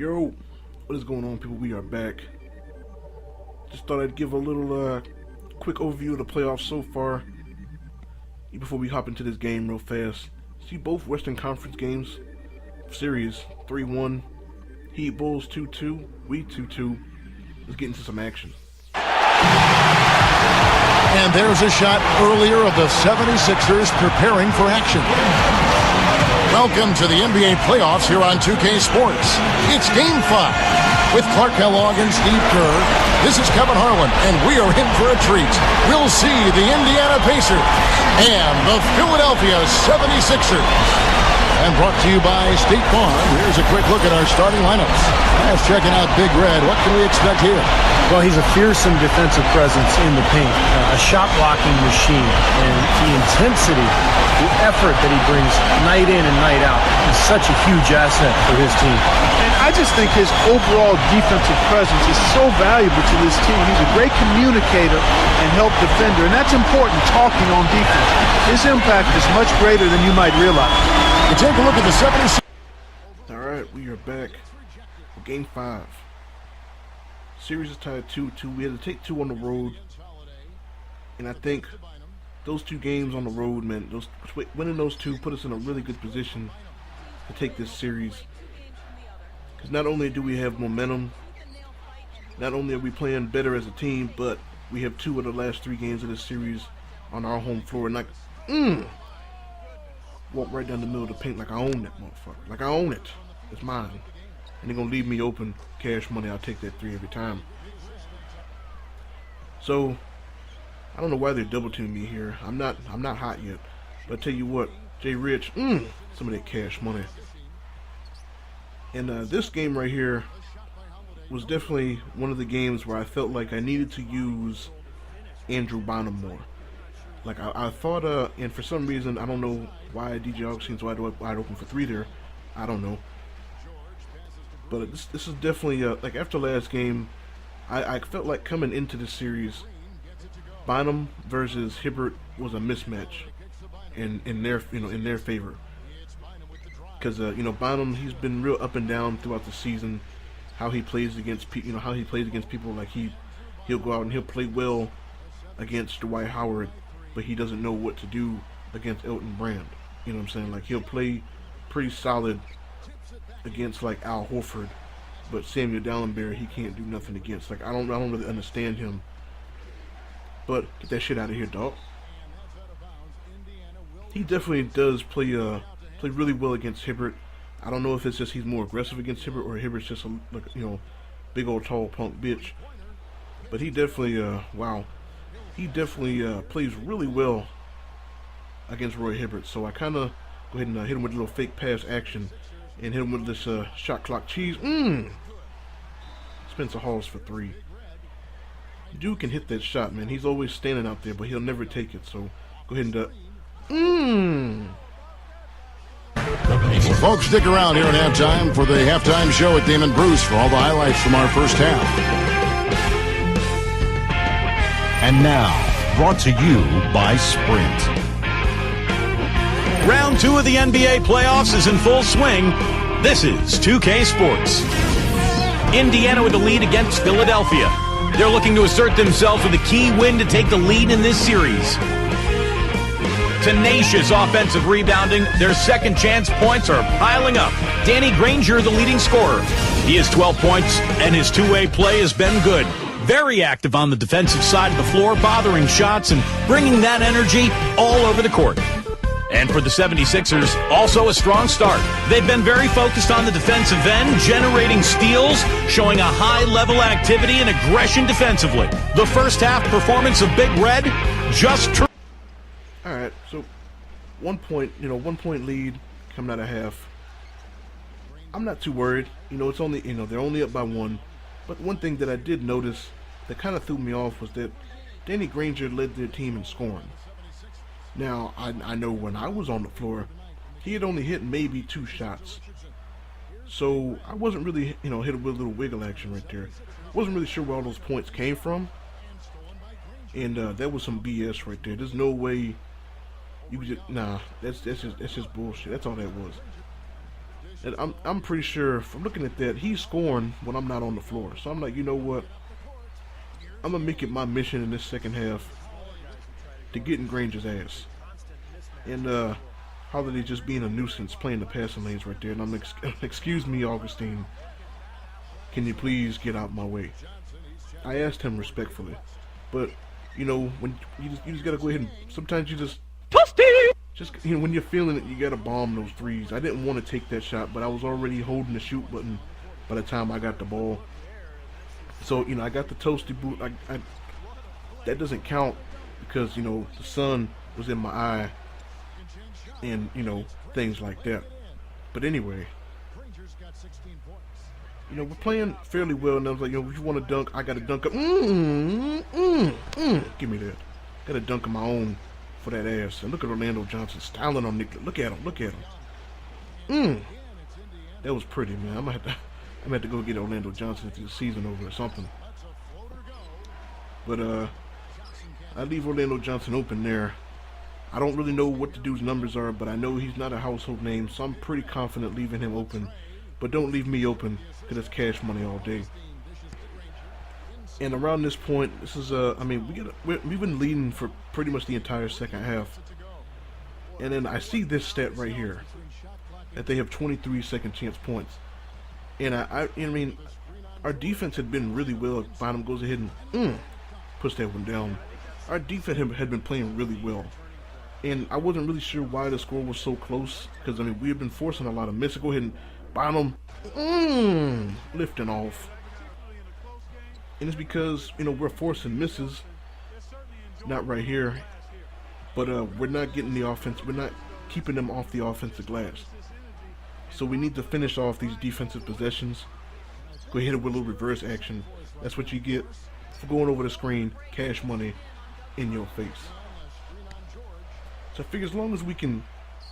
Yo, what is going on, people? We are back. Just thought I'd give a little quick overview of the playoffs so far before we hop into this game real fast. See both Western Conference games, series 3-1, Heat Bulls 2-2, we 2-2. Let's get into some action. And there's a shot earlier of the 76ers preparing for action. Welcome to the NBA playoffs here on 2K Sports. It's Game 5 with Clark Kellogg and Steve Kerr. This is Kevin Harlan, and we are in for a treat. We'll see the Indiana Pacers and the Philadelphia 76ers. And brought to you by State Farm. Here's a quick look at our starting lineups. As checking out Big Red, what can we expect here? Well, he's a fearsome defensive presence in the paint, a shot-blocking machine, and the intensity, the effort that he brings night in and night out is such a huge asset for his team. And I just think his overall defensive presence is so valuable to this team. He's a great communicator and help defender, and that's important talking on defense. His impact is much greater than you might realize. And take a look at the 76ers. Alright, we are back for Game 5. Series is tied 2-2. We had to take 2 on the road. And I think those 2 games on the road, man, winning those 2 put us in a really good position to take this series. Because not only do we have momentum, not only are we playing better as a team, but we have 2 of the last 3 games of this series on our home floor. And walk right down the middle of the paint like I own that motherfucker. Like I own it. It's mine. And they're gonna leave me open. Cash money, I'll take that 3 every time. So I don't know why they're double teaming me here. I'm not hot yet. But I tell you what, Jay Rich, some of that cash money. And this game right here was definitely one of the games where I felt like I needed to use Andrew Bynum more. Like I thought, and for some reason, I don't know why DJ Augustine's wide open for 3 there. I don't know. But this is definitely, like after last game, I felt like coming into this series, Bynum versus Hibbert was a mismatch in their favor. Because Bynum, he's been real up and down throughout the season. How he plays against people, like he'll go out and he'll play well against Dwight Howard, but he doesn't know what to do against Elton Brand. You know what I'm saying? Like he'll play pretty solid against like Al Horford, but Samuel Dallenberry he can't do nothing against. Like I don't really understand him. But get that shit out of here, dog. He definitely does play really well against Hibbert. I don't know if it's just he's more aggressive against Hibbert or Hibbert's just a big old tall punk bitch. But he definitely plays really well against Roy Hibbert. So I kind of go ahead and hit him with a little fake pass action and hit him with this shot clock cheese. Spencer Hawes for 3. Dude can hit that shot, man. He's always standing out there, but he'll never take it. So go ahead and Well, folks, stick around here at halftime for the halftime show at Damon Bruce for all the highlights from our first half. And now, brought to you by Sprint. Round 2 of the NBA playoffs is in full swing. This is 2K Sports. Indiana with the lead against Philadelphia. They're looking to assert themselves with a key win to take the lead in this series. Tenacious offensive rebounding. Their second chance points are piling up. Danny Granger, the leading scorer. He has 12 points, and his two-way play has been good. Very active on the defensive side of the floor, bothering shots and bringing that energy all over the court. And for the 76ers, also a strong start. They've been very focused on the defensive end, generating steals, showing a high level of activity and aggression defensively. The first half performance of Big Red just Alright, so 1 point lead coming out of half. I'm not too worried. It's only, they're only up by 1. But one thing that I did notice that kind of threw me off was that Danny Granger led their team in scoring. Now, I know when I was on the floor, he had only hit maybe 2 shots. So I wasn't really, hit with a little wiggle action right there. Wasn't really sure where all those points came from. And that was some BS right there. There's no way you could just, that's just bullshit. That's all that was. And I'm pretty sure from looking at that, he's scoring when I'm not on the floor. So I'm like, you know what? I'm gonna make it my mission in this second half to get in Granger's ass. And Holiday just being a nuisance playing the passing lanes right there. And I'm excuse me, Augustine. Can you please get out my way? I asked him respectfully, but you know when you just gotta go ahead and sometimes you just when you're feeling it, you gotta bomb those threes. I didn't want to take that shot, but I was already holding the shoot button by the time I got the ball. So I got the toasty boot. That doesn't count because the sun was in my eye and things like that. But anyway, we're playing fairly well, and I was like, if you want to dunk, I got to dunk up. Give me that. Got to dunk of my own for that ass. And look at Orlando Johnson styling on Nick. Look at him. That was pretty, man. I'm gonna have to go get Orlando Johnson if the season over or something. But I leave Orlando Johnson open there. I don't really know what the dude's numbers are, but I know he's not a household name, so I'm pretty confident leaving him open. But don't leave me open, because it's cash money all day. And around this point, this is we've been leading for pretty much the entire second half. And then I see this stat right here, that they have 23 second chance points. And our defense had been really well. Bynum goes ahead and puts that one down. Our defense had been playing really well. And I wasn't really sure why the score was so close, because we had been forcing a lot of misses. Go ahead and Bynum lifting off. And it's because, we're forcing misses. Not right here. But we're not getting the offense. We're not keeping them off the offensive glass. So we need to finish off these defensive possessions. Go ahead with a little reverse action. That's what you get for going over the screen. Cash money in your face. So I figure as long as we can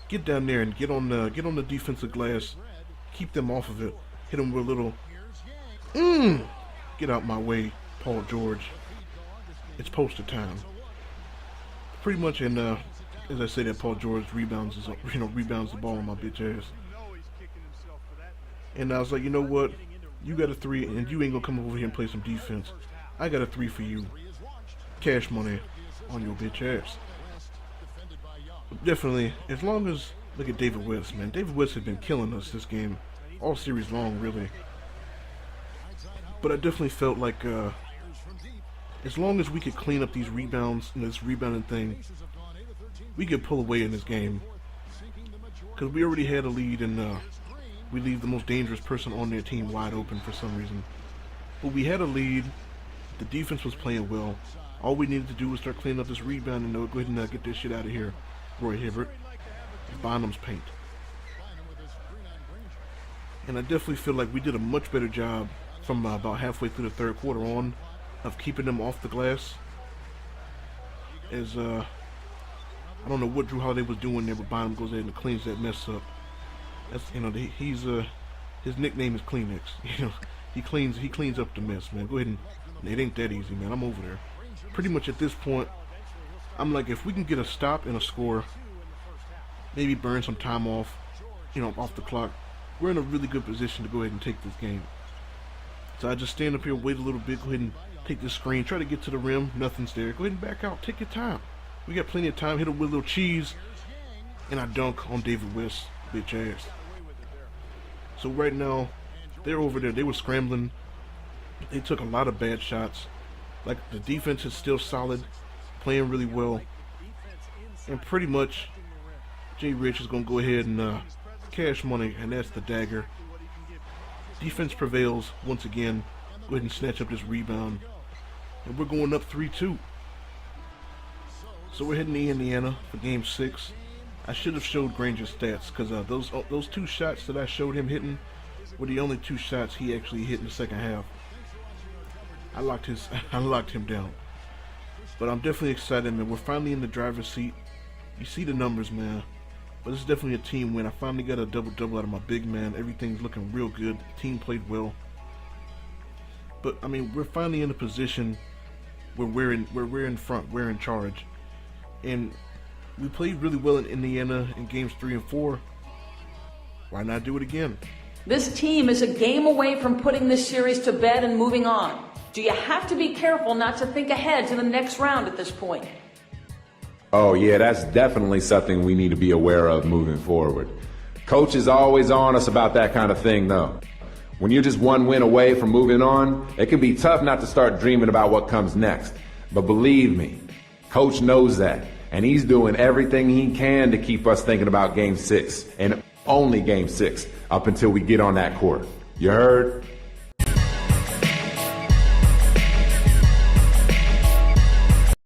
get down there and get on the defensive glass, keep them off of it, hit them with a little get out my way, Paul George. It's poster time. Pretty much, and as I say that, Paul George rebounds the ball on my bitch ass. And I was like, you know what? You got a three, and you ain't gonna come over here and play some defense. I got a three for you. Cash money on your bitch ass. Definitely, as long as, look at David West, man. David West had been killing us this game, all series long, really. But I definitely felt like, as long as we could clean up these rebounds and this rebounding thing, we could pull away in this game. Because we already had a lead, and we leave the most dangerous person on their team wide open for some reason. But we had a lead. The defense was playing well. All we needed to do was start cleaning up this rebound and go ahead and get this shit out of here. Roy Hibbert. Bynum's paint. And I definitely feel like we did a much better job from about halfway through the third quarter on of keeping them off the glass. As I don't know what Drew Holiday was doing there, but Bynum goes ahead and cleans that mess up. That's he's his nickname is Kleenex. He cleans up the mess, man. Go ahead and it ain't that easy, man. I'm over there. Pretty much at this point, I'm like, if we can get a stop and a score, maybe burn some time off, off the clock, we're in a really good position to go ahead and take this game. So I just stand up here, wait a little bit, go ahead and take this screen, try to get to the rim, nothing's there. Go ahead and back out, take your time. We got plenty of time, hit it with a little cheese, and I dunk on David West, bitch ass. So right now, they're over there, they were scrambling, they took a lot of bad shots. Like, the defense is still solid, playing really well, and pretty much Jay Rich is going to go ahead and cash money, and that's the dagger. Defense prevails once again. Go ahead and snatch up this rebound, and we're going up 3-2. So we're heading to Indiana for Game 6. I should have showed Granger's stats, because those two shots that I showed him hitting were the only two shots he actually hit in the second half. I locked him down. But I'm definitely excited, man. We're finally in the driver's seat. You see the numbers, man. But it's definitely a team win. I finally got a double-double out of my big man. Everything's looking real good. The team played well. But we're finally in a position where we're in front. We're in charge. And we played really well in Indiana in games 3 and 4. Why not do it again? This team is a game away from putting this series to bed and moving on. Do you have to be careful not to think ahead to the next round at this point? Oh, yeah, that's definitely something we need to be aware of moving forward. Coach is always on us about that kind of thing, though. When you're just one win away from moving on, it can be tough not to start dreaming about what comes next. But believe me, Coach knows that, and he's doing everything he can to keep us thinking about Game 6, and only Game 6, up until we get on that court. You heard?